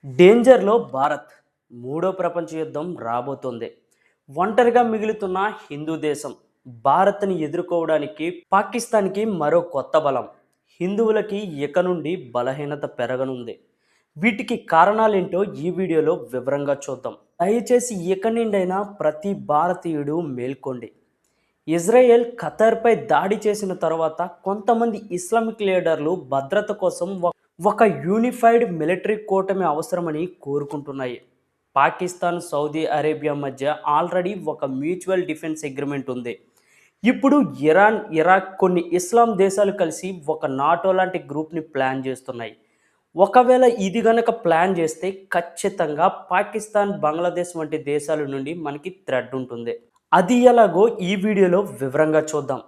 డేంజర్లో భారత్ మూడో ప్రపంచ యుద్ధం రాబోతోంది. ఒంటరిగా మిగులుతున్న హిందూ దేశం భారత్ని ఎదుర్కోవడానికి పాకిస్తాన్కి మరో కొత్త బలం. హిందువులకి ఇక నుండి బలహీనత పెరగనుంది. వీటికి కారణాలేంటో ఈ వీడియోలో వివరంగా చూద్దాం. దయచేసి ఇక నుండైనా ప్రతి భారతీయుడు మేల్కోండి. ఇజ్రాయెల్ ఖతార్పై దాడి చేసిన తర్వాత కొంతమంది ఇస్లామిక్ లీడర్లు భద్రత కోసం ఒక యూనిఫైడ్ మిలిటరీ కూటమి అవసరమని కోరుకుంటున్నాయి. పాకిస్తాన్, సౌదీ అరేబియా మధ్య ఆల్రెడీ ఒక మ్యూచువల్ డిఫెన్స్ అగ్రిమెంట్ ఉంది. ఇప్పుడు ఇరాన్, ఇరాక్, కొన్ని ఇస్లాం దేశాలు కలిసి ఒక నాటో లాంటి గ్రూప్ని ప్లాన్ చేస్తున్నాయి. ఒకవేళ ఇది గనక ప్లాన్ చేస్తే ఖచ్చితంగా పాకిస్తాన్, బంగ్లాదేశ్ వంటి దేశాల నుండి మనకి థ్రెట్ ఉంటుంది. అది ఎలాగో ఈ వీడియోలో వివరంగా చూద్దాం.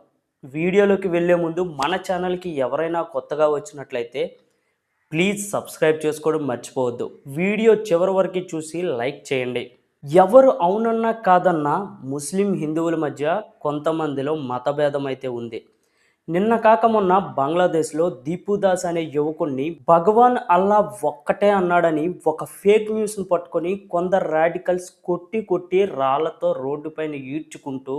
వీడియోలోకి వెళ్ళే ముందు మన ఛానల్కి ఎవరైనా కొత్తగా వచ్చినట్లయితే ప్లీజ్ సబ్స్క్రైబ్ చేసుకోవడం మర్చిపోవద్దు. వీడియో చివరి వరకు చూసి లైక్ చేయండి. ఎవరు అవునన్నా కాదన్నా ముస్లిం హిందువుల మధ్య కొంతమందిలో మతభేదం అయితే ఉంది. నిన్న కాక మొన్న బంగ్లాదేశ్లో దీపుదాస్ అనే యువకుడిని భగవాన్ అల్లా ఒక్కటే అన్నాడని ఒక ఫేక్ న్యూస్ను పట్టుకొని కొందరు రాడికల్స్ కొట్టి రాళ్లతో రోడ్డుపైన ఈడ్చుకుంటూ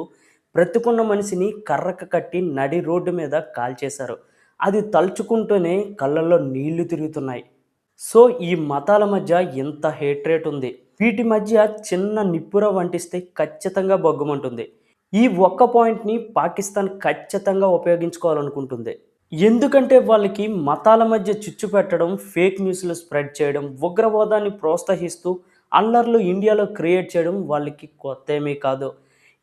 బ్రతికున్న మనిషిని కర్రకు కట్టి నడి రోడ్డు మీద కాల్చేశారు. అది తలుచుకుంటూనే కళ్ళల్లో నీళ్లు తిరుగుతున్నాయి. సో ఈ మతాల మధ్య ఎంత హేట్రేట్ ఉంది. వీటి మధ్య చిన్న నిప్పుర వంటిస్తే ఖచ్చితంగా బొగ్గమంటుంది. ఈ ఒక్క పాయింట్ని పాకిస్తాన్ ఖచ్చితంగా ఉపయోగించుకోవాలనుకుంటుంది. ఎందుకంటే వాళ్ళకి మతాల మధ్య చిచ్చు పెట్టడం, ఫేక్ న్యూస్లు స్ప్రెడ్ చేయడం, ఉగ్రవాదాన్ని ప్రోత్సహిస్తూ అల్లర్లు ఇండియాలో క్రియేట్ చేయడం వాళ్ళకి కొత్త ఏమీ కాదు.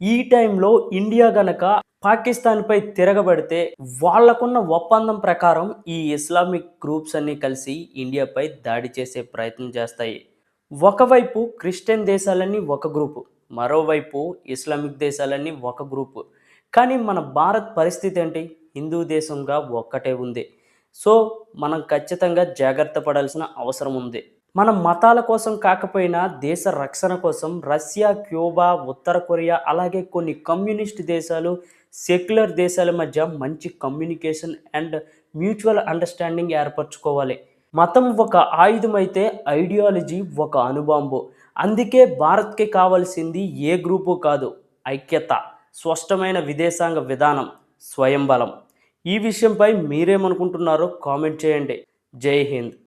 ఈ టైంలో ఇండియా గనక పాకిస్తాన్పై తిరగబడితే వాళ్లకున్న ఒప్పందం ప్రకారం ఈ ఇస్లామిక్ గ్రూప్స్ అన్నీ కలిసి ఇండియాపై దాడి చేసే ప్రయత్నం చేస్తాయి. ఒకవైపు క్రిస్టియన్ దేశాలన్నీ ఒక గ్రూపు, మరోవైపు ఇస్లామిక్ దేశాలన్నీ ఒక గ్రూపు. కానీ మన భారత్ పరిస్థితి ఏంటి? హిందూ దేశంగా ఒక్కటే ఉంది. సో మనం ఖచ్చితంగా జాగ్రత్త పడాల్సిన అవసరం ఉంది. మన మతాల కోసం కాకపోయినా దేశ రక్షణ కోసం రష్యా, క్యూబా, ఉత్తర కొరియా, అలాగే కొన్ని కమ్యూనిస్ట్ దేశాలు, సెక్యులర్ దేశాల మధ్య మంచి కమ్యూనికేషన్ అండ్ మ్యూచువల్ అండర్స్టాండింగ్ ఏర్పరచుకోవాలి. మతం ఒక ఆయుధం అయితే ఐడియాలజీ ఒక అణుబాంబు. అందుకే భారత్కి కావాల్సింది ఏ గ్రూపు కాదు, ఐక్యత, స్పష్టమైన విదేశాంగ విధానం, స్వయం బలం. ఈ విషయంపై మీరేమనుకుంటున్నారో కామెంట్ చేయండి. జై హింద్.